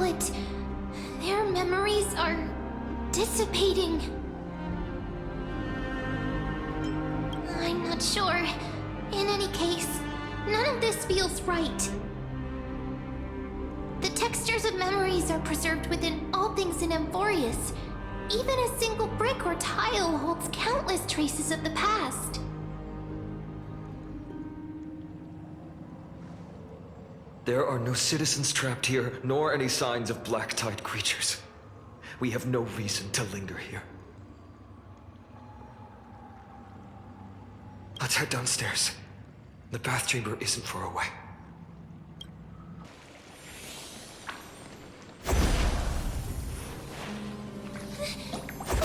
feel it. Their memories are dissipating. I'm not sure. In any case, none of this feels right. The textures of memories are preserved within all things in Amphorius. Even a single brick or tile holds countless traces of the past. There are no citizens trapped here, nor any signs of black-tide creatures. We have no reason to linger here. Let's head downstairs. The bath chamber isn't far away.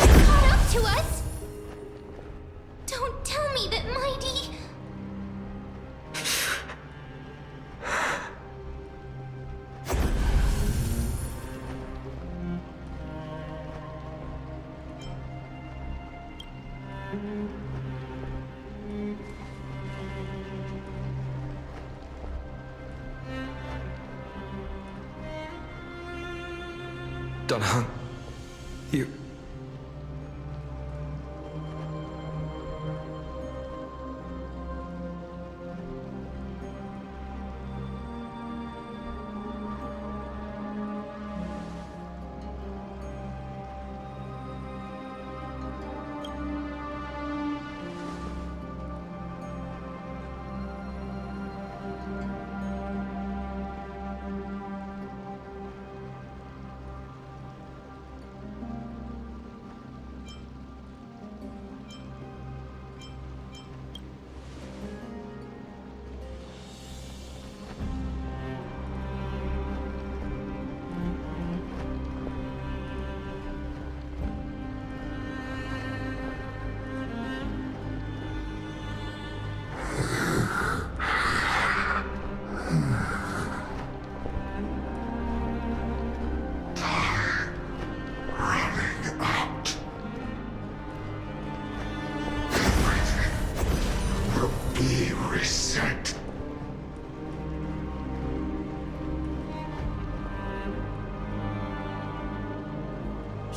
Caught up to us? Don't tell me that Mighty... Dunhung, you...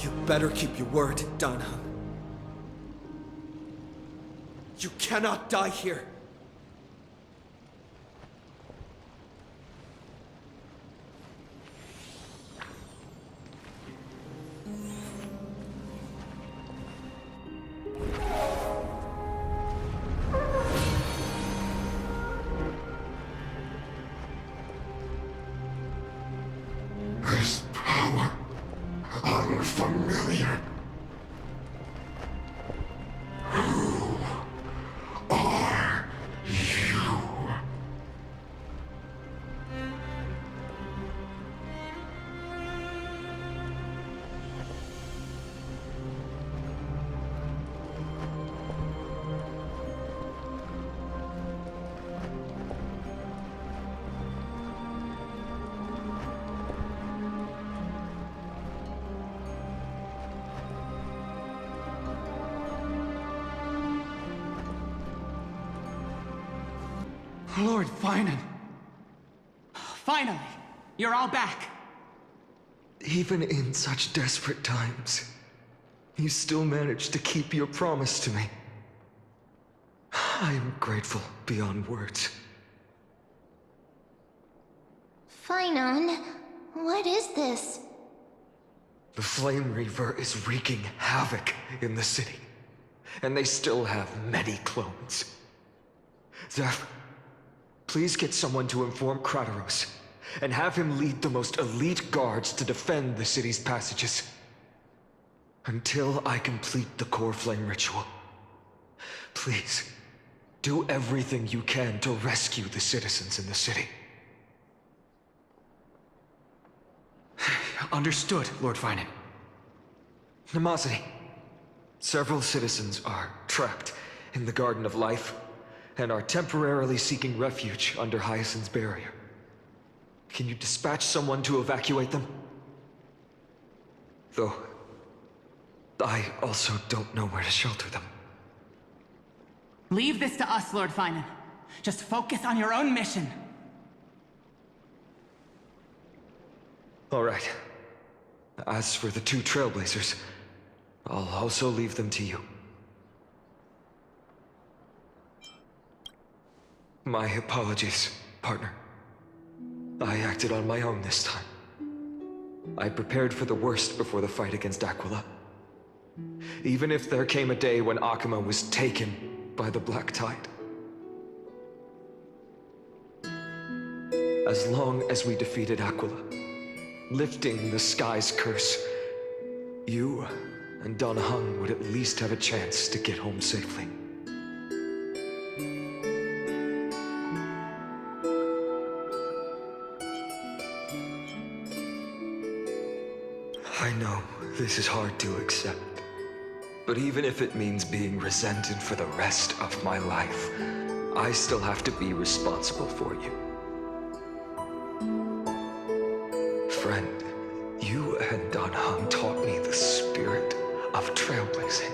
You better keep your word, Danhung. You cannot die here. This power, unfamiliar. Who are you? Lord Finan. Finally, you're all back. Even in such desperate times, you still managed to keep your promise to me. I am grateful beyond words. Finon, what is this? The Flame Reaver is wreaking havoc in the city, and they still have many clones. Zeph, please get someone to inform Kratos, and have him lead the most elite guards to defend the city's passages. Until I complete the core flame ritual. Please, do everything you can to rescue the citizens in the city. Understood, Lord Finan. Nemazity, several citizens are trapped in the Garden of Life, and are temporarily seeking refuge under Hyacinth's barrier. Can you dispatch someone to evacuate them? Though, I also don't know where to shelter them. Leave this to us, Lord Finan. Just focus on your own mission. All right. As for the two Trailblazers, I'll also leave them to you. My apologies, partner. I acted on my own this time. I prepared for the worst before the fight against Aquila. Even if there came a day when Akuma was taken by the Black Tide. As long as we defeated Aquila, lifting the sky's curse, you and Dan Heng would at least have a chance to get home safely. I know this is hard to accept, but even if it means being resented for the rest of my life, I still have to be responsible for you. Friend, you and Dan Heng taught me the spirit of trailblazing.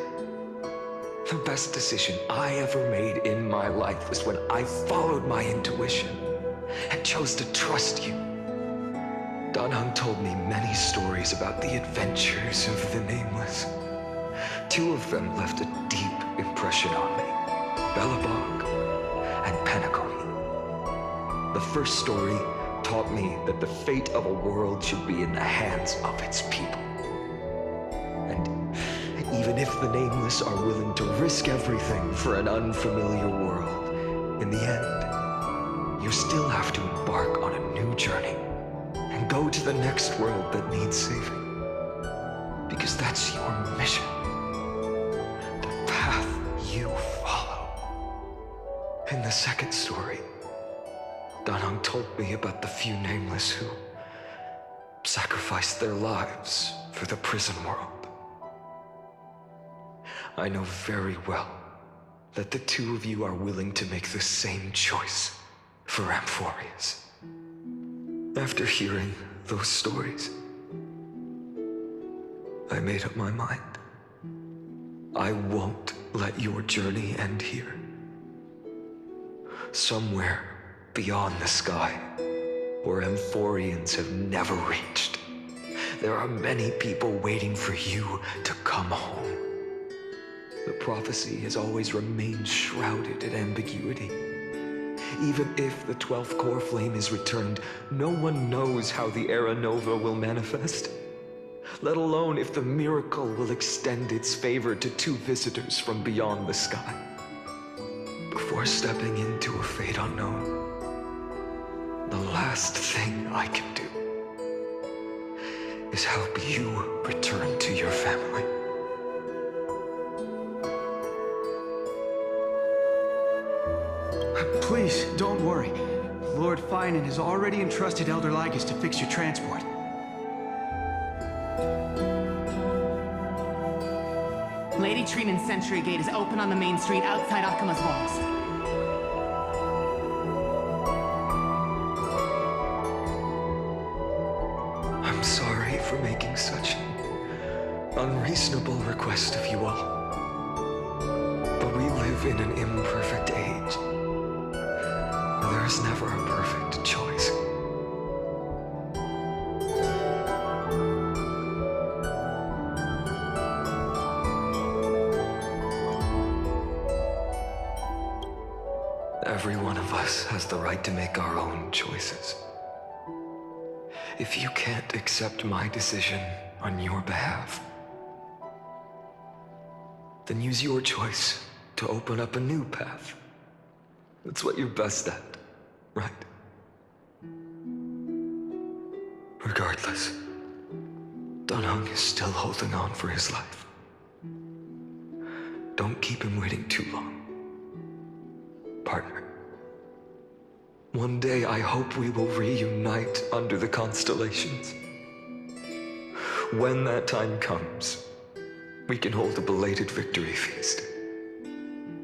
The best decision I ever made in my life was when I followed my intuition and chose to trust you. Dan Heng told me many stories about the adventures of the Nameless. Two of them left a deep impression on me, Bellabog and Penacony. The first story taught me that the fate of a world should be in the hands of its people. And even if the Nameless are willing to risk everything for an unfamiliar world, in the end, you still have to embark on a new journey and go to the next world that needs saving. Because that's your mission. The path you follow. In the second story, Dan Heng told me about the few Nameless who sacrificed their lives for the prison world. I know very well that the two of you are willing to make the same choice for Amphorius. After hearing those stories, I made up my mind. I won't let your journey end here. Somewhere beyond the sky, where Amphorians have never reached, there are many people waiting for you to come home. The prophecy has always remained shrouded in ambiguity. Even if the 12th core flame is returned, no one knows how the Era Nova will manifest. Let alone if the miracle will extend its favor to two visitors from beyond the sky. Before stepping into a fate unknown, the last thing I can do is help you return to your family. Please, don't worry. Lord Finan has already entrusted Elder Lygus to fix your transport. Lady Trinan's Sentry Gate is open on the main street outside Akuma's walls. I'm sorry for making such an unreasonable request of you all. But we live in an imperfect age. There is never a perfect choice. Every one of us has the right to make our own choices. If you can't accept my decision on your behalf, then use your choice to open up a new path. That's what you're best at, right? Regardless, Dan Heng is still holding on for his life. Don't keep him waiting too long. Partner. One day I hope we will reunite under the constellations. When that time comes, we can hold a belated victory feast.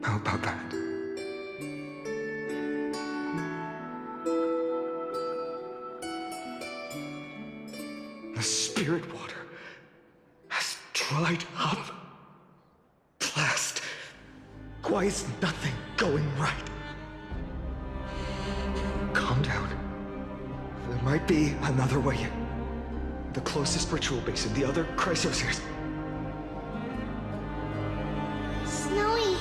How about that? The spirit water has dried up. Blast. Why is nothing going right? Calm down. There might be another way in. The closest ritual basin, the other Chrysospheres. Snowy.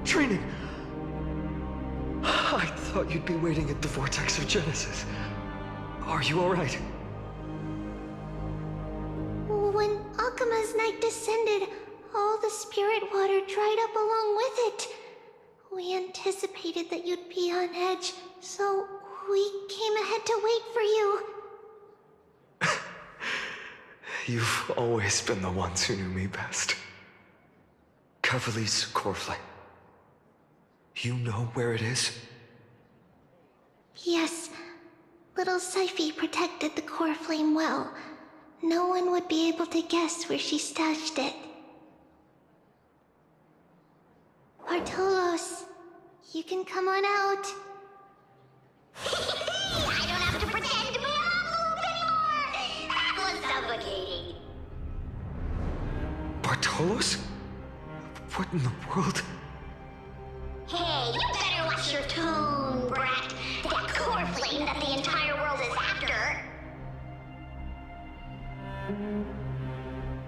Training! I thought you'd be waiting at the Vortex of Genesis. Are you alright? When Akuma's night descended, all the spirit water dried up along with it. We anticipated that you'd be on edge, so we came ahead to wait for you. You've always been the ones who knew me best. Cavalli's core flame. You know where it is? Yes. Little Syphi protected the core flame well. No one would be able to guess where she stashed it. Bartolos, you can come on out. I don't have to pretend to be an envelope anymore! That was suffocating. Bartolos? What in the world? Hey, you better watch your tone, brat. That core flame that the entire world is after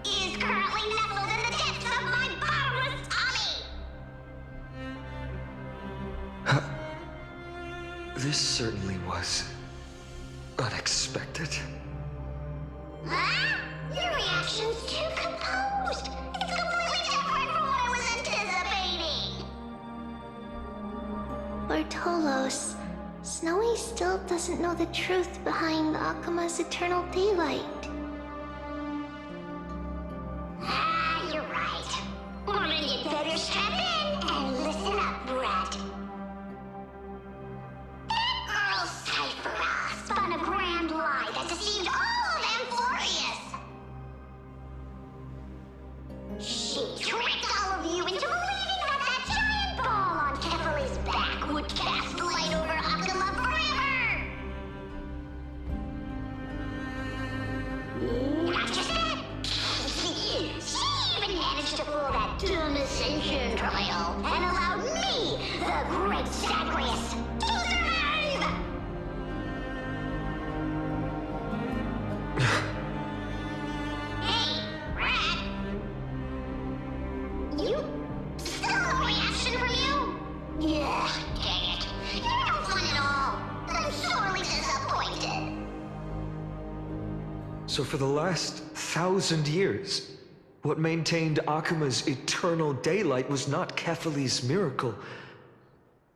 is currently nestled in the depths of my bottomless tummy! This certainly was unexpected. Huh? Your reaction's too composed. It's completely different from what I was anticipating. Bartolos, Snowy still doesn't know the truth behind Akuma's eternal daylight. Ah, you're right. Well, then you'd better strap in and listen up, brat. That girl Cypher spun a grand lie that deceived all of Amphorius. She tricked all of you into believing that that giant ball on Kefali's back would cast light over Akuma forever. Not just that. She even managed to fool that dumb Ascension trial and allowed me, the great Zagreus, to survive! Hey, Rat! You? Still no reaction from you? Yeah, dang it. You're no fun at all. I'm sorely disappointed. So for the last 1,000 years, what maintained Akuma's eternal daylight was not Kefali's miracle,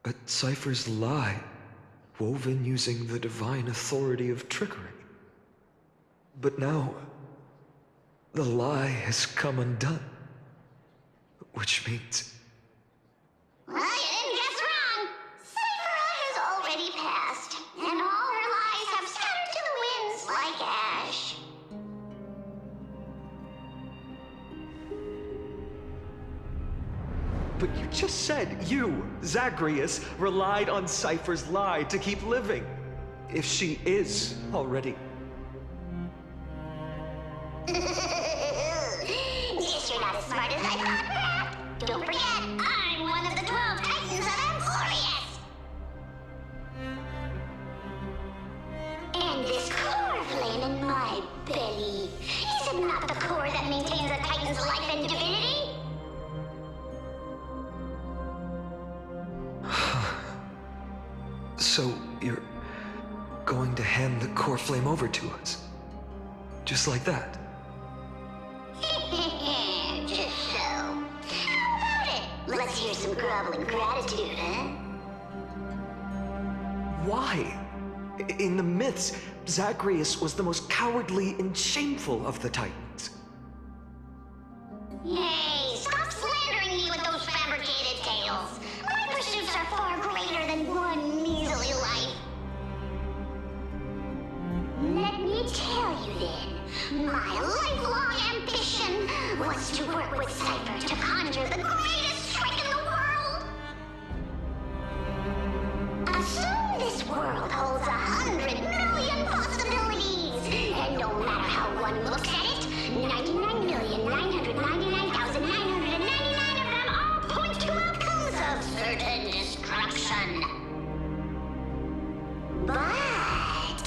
but Cypher's lie, woven using the divine authority of trickery. But now, the lie has come undone. Which means... Well, you didn't guess wrong. Cypher has already passed, and all her lies have scattered to the winds like ash. But you just said you, Zagreus, relied on Cypher's lie to keep living. If she is already... Guess you're not as smart as I thought, Rat. Don't forget, I'm one of the 12 Titans of Amphorius. And this core flame in my belly, is it not the core that maintains a Titan's life and divinity? So you're going to hand the core flame over to us? Just like that? Just so. How about it? Let's hear some groveling gratitude, huh? Why? In the myths, Zagreus was the most cowardly and shameful of the Titans. Hey, stop slandering me with those fabricated tales. My pursuits are far greater than one measly life. Let me tell you then, my lifelong ambition was to work with Cypher to conjure the greatest trick in the world. Assume this world holds 100 million possibilities, and no matter how one looks at it, 99,999,999 of them all point to outcomes of certain destruction. But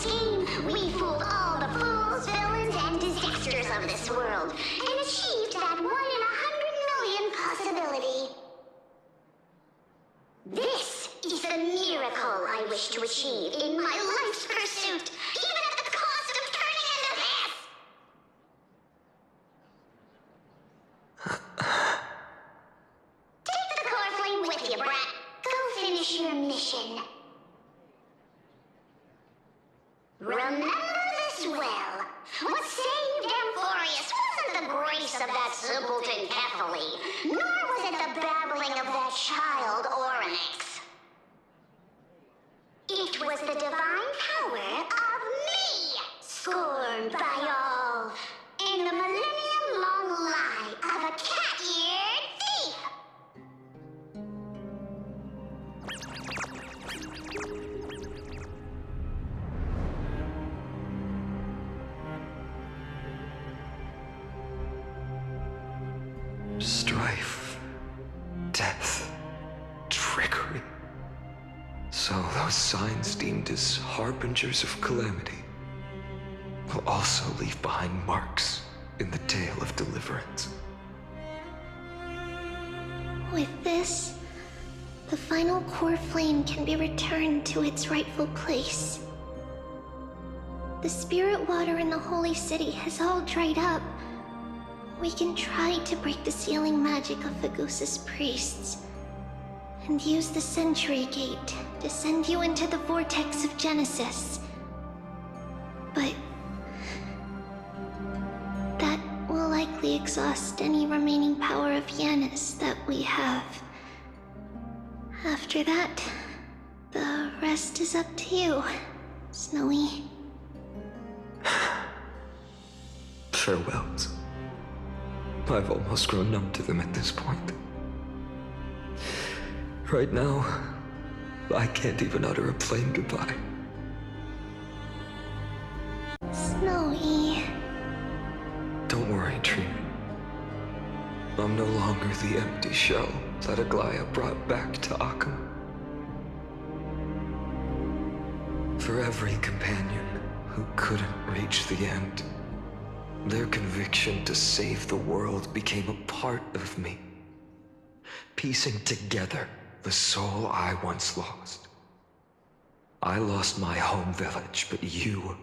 scheme, we fooled all the fools, villains, and disasters of this world, and achieved that 1 in 100 million possibility. This is the miracle I wish to achieve in my life's pursuit, even at the cost of turning into this! Take the core flame with you, brat. Go finish your mission. Remember this well. What saved Amphorius wasn't the grace of that simpleton Kephale, nor was it the babbling of that child Oryx. It was the divine power of me, scorned by all, and the millennium-long lie of a cat-eared thief. Strife, death, trickery. So those signs deemed as harbingers of calamity will also leave behind marks in the tale of deliverance. With this, the final core flame can be returned to its rightful place. The spirit water in the holy city has all dried up. We can try to break the sealing magic of Fagusa's priests and use the Century Gate to send you into the vortex of Genesis. But that will likely exhaust any remaining power of Yanis that we have. After that, the rest is up to you, Snowy. Farewells. I've almost grown numb to them at this point. Right now, I can't even utter a plain goodbye. Snowy. Don't worry, Trina. I'm no longer the empty shell that Aglaya brought back to Occam. For every companion who couldn't reach the end, their conviction to save the world became a part of me, piecing together the soul I once lost. I lost my home village, but you,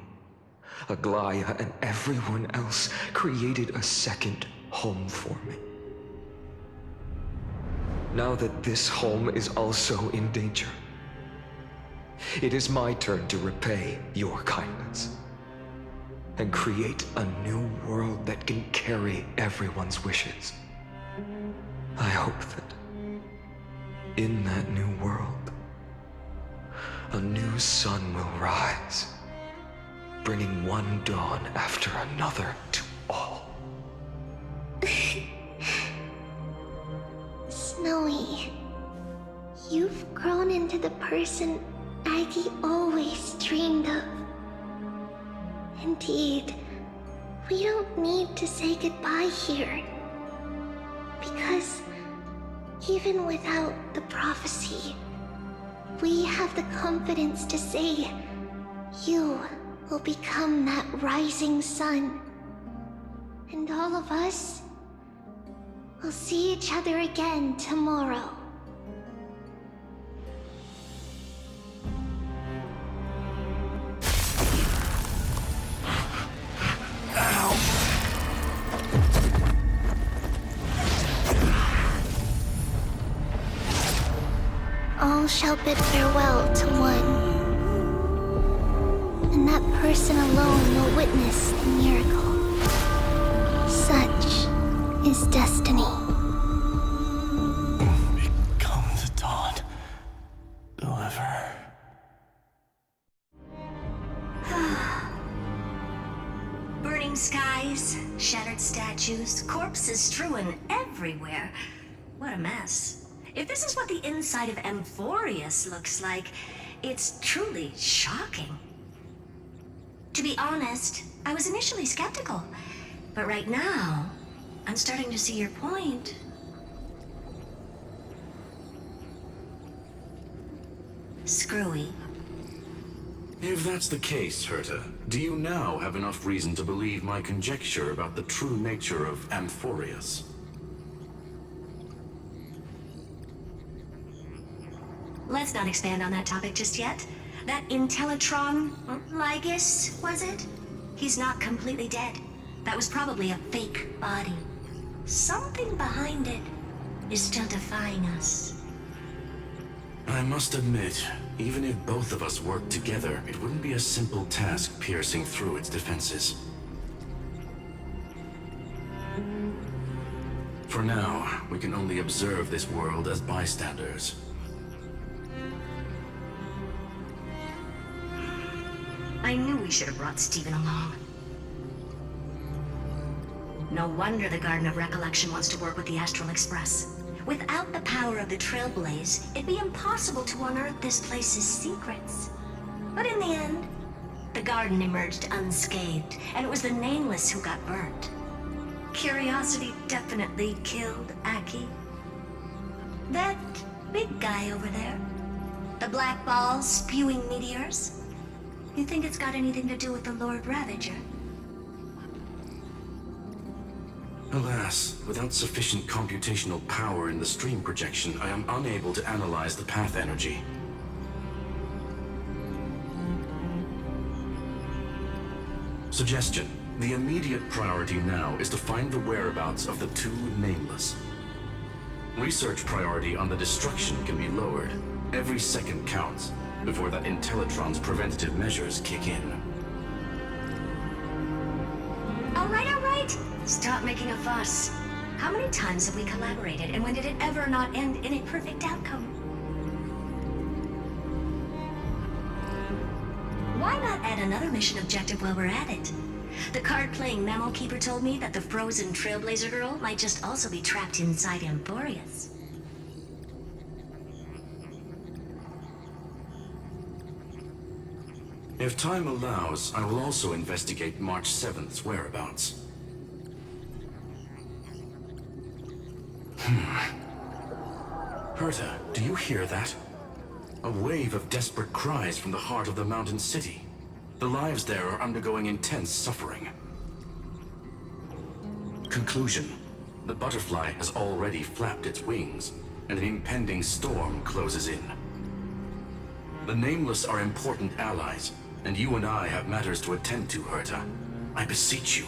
Aglaya, and everyone else created a second home for me. Now that this home is also in danger, it is my turn to repay your kindness and create a new world that can carry everyone's wishes. I hope that in that new world, a new sun will rise, bringing one dawn after another to all. Snowy, you've grown into the person Aggie always dreamed of. Indeed, we don't need to say goodbye here. Because even without the prophecy, we have the confidence to say you will become that rising sun. And all of us will see each other again tomorrow. All shall bid farewell to one, and that person alone will witness the miracle. Such is destiny. Become the dawn. Deliver. Burning skies, shattered statues, corpses strewn everywhere. What a mess. If this is what the inside of Amphorius looks like, it's truly shocking. To be honest, I was initially skeptical, but right now, I'm starting to see your point. Screwy. If that's the case, Herta, do you now have enough reason to believe my conjecture about the true nature of Amphorius? Let's not expand on that topic just yet. That Intellitron, Lygus, was it? He's not completely dead. That was probably a fake body. Something behind it is still defying us. I must admit, even if both of us worked together, it wouldn't be a simple task piercing through its defenses. For now, we can only observe this world as bystanders. I knew we should have brought Stephen along. No wonder the Garden of Recollection wants to work with the Astral Express. Without the power of the Trailblaze, it'd be impossible to unearth this place's secrets. But in the end, the garden emerged unscathed, and it was the Nameless who got burnt. Curiosity definitely killed Aki. That big guy over there, the black ball spewing meteors, you think it's got anything to do with the Lord Ravager? Alas, without sufficient computational power in the stream projection, I am unable to analyze the path energy. Suggestion. The immediate priority now is to find the whereabouts of the two Nameless. Research priority on the destruction can be lowered. Every second counts before that Intellitron's preventative measures kick in. All right. Stop making a fuss. How many times have we collaborated, and when did it ever not end in a perfect outcome? Why not add another mission objective while we're at it? The card-playing memo keeper told me that the frozen Trailblazer girl might just also be trapped inside Amphorius. If time allows, I will also investigate March 7th's whereabouts. Herta, do you hear that? A wave of desperate cries from the heart of the mountain city. The lives there are undergoing intense suffering. Conclusion. The butterfly has already flapped its wings, and an impending storm closes in. The Nameless are important allies, and you and I have matters to attend to, Herta. I beseech you.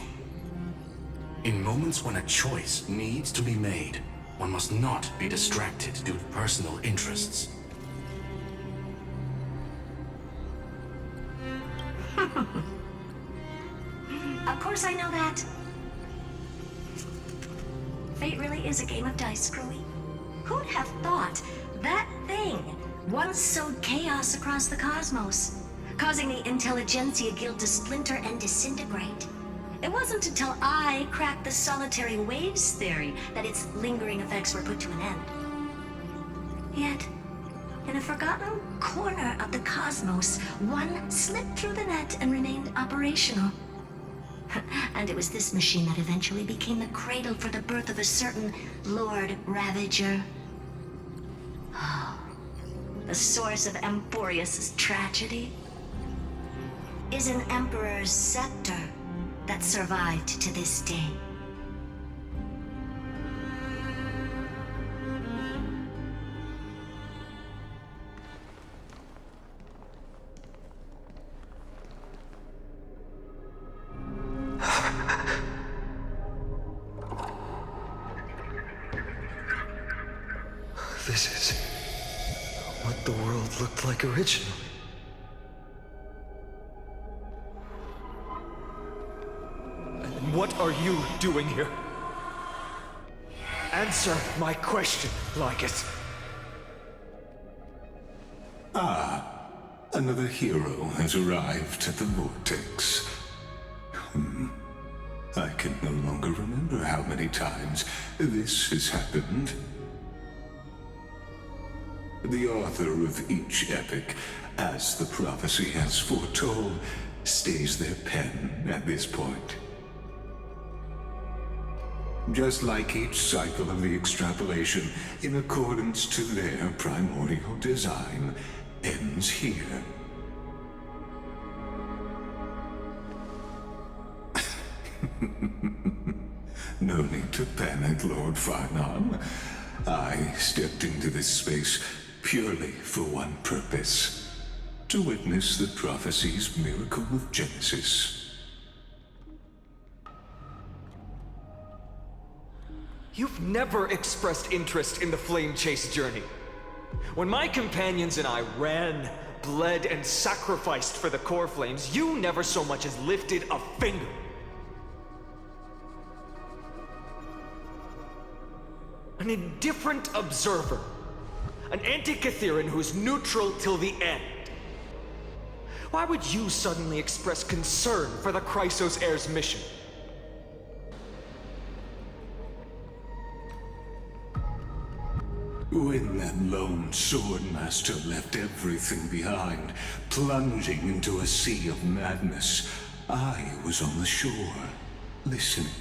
In moments when a choice needs to be made, one must not be distracted due to personal interests. Of course I know that. Fate really is a game of dice, Screwy. Who'd have thought that thing once sowed chaos across the cosmos, causing the Intelligentsia Guild to splinter and disintegrate? It wasn't until I cracked the solitary waves theory that its lingering effects were put to an end. Yet, in a forgotten corner of the cosmos, one slipped through the net and remained operational. And it was this machine that eventually became the cradle for the birth of a certain Lord Ravager. Oh, the source of Amphorius' tragedy is an Emperor's scepter that survived to this day. This is what the world looked like originally. What are you doing here? Answer my question, Lygus. Another hero has arrived at the Vortex. I can no longer remember how many times this has happened. The author of each epic, as the prophecy has foretold, stays their pen at this point. Just like each cycle of the extrapolation, in accordance to their primordial design, ends here. No need to panic, Lord Farnon. I stepped into this space purely for one purpose. To witness the prophecy's miracle of Genesis. You've never expressed interest in the flame chase journey. When my companions and I ran, bled, and sacrificed for the core flames, you never so much as lifted a finger. An indifferent observer. An anti-Catheran who's neutral till the end. Why would you suddenly express concern for the Chrysos heir's mission? When that lone swordmaster left everything behind, plunging into a sea of madness, I was on the shore, listening.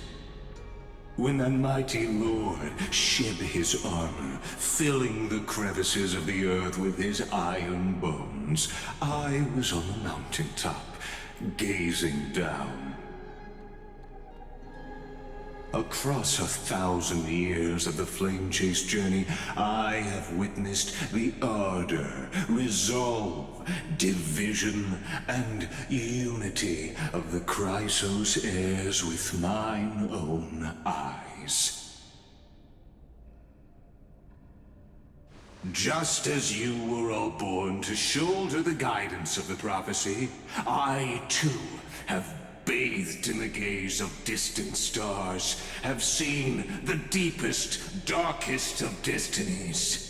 When that mighty lord shed his armor, filling the crevices of the earth with his iron bones, I was on the mountaintop, gazing down. Across 1,000 years of the flame chase journey, I have witnessed the ardor, resolve, division, and unity of the Chrysos heirs with mine own eyes. Just as you were all born to shoulder the guidance of the prophecy, I too have bathed in the gaze of distant stars, have seen the deepest, darkest of destinies.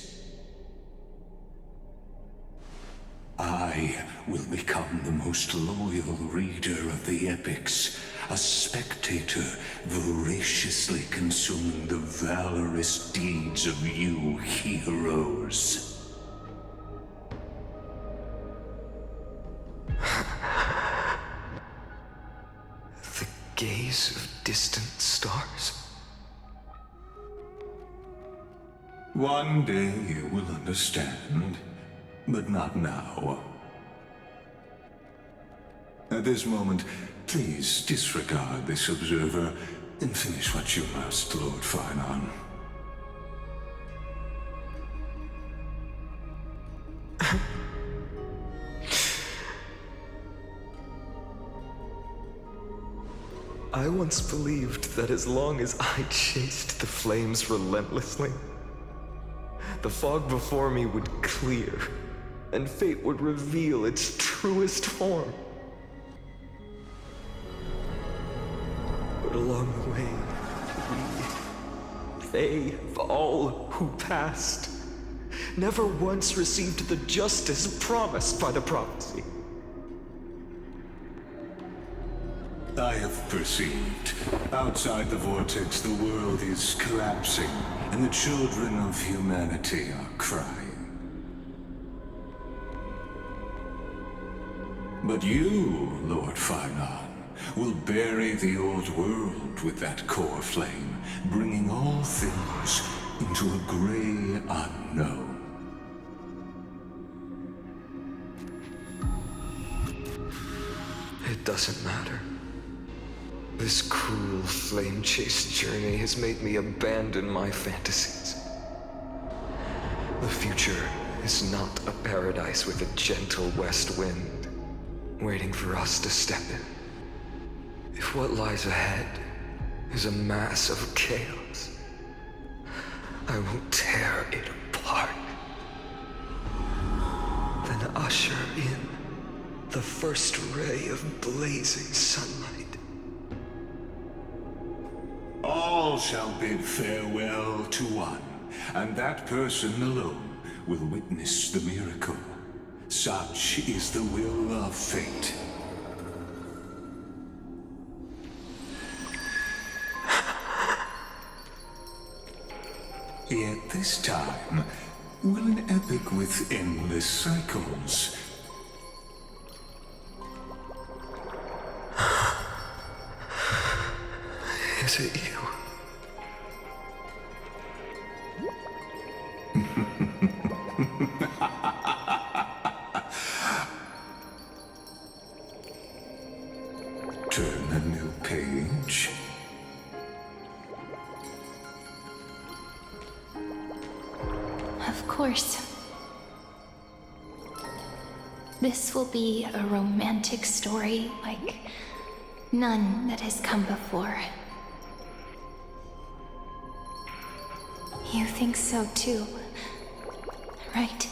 I will become the most loyal reader of the epics, a spectator voraciously consuming the valorous deeds of you heroes. Gaze of distant stars. One day you will understand, but not now. At this moment, please disregard this observer and finish what you must, Lord Farnon. I once believed that as long as I chased the flames relentlessly, the fog before me would clear, and fate would reveal its truest form. But along the way, they, all who passed, never once received the justice promised by the prophecy. I have perceived. Outside the vortex, the world is collapsing, and the children of humanity are crying. But you, Lord Farnon, will bury the old world with that core flame, bringing all things into a gray unknown. It doesn't matter. This cruel flame chase journey has made me abandon my fantasies. The future is not a paradise with a gentle west wind, waiting for us to step in. If what lies ahead is a mass of chaos, I will tear it apart. Then usher in the first ray of blazing sunlight. All shall bid farewell to one, and that person alone will witness the miracle. Such is the will of fate. Yet this time, will an epic with endless cycles Is it you? turn a new page? Of course. This will be a romantic story like none that has come before. You think so too, right?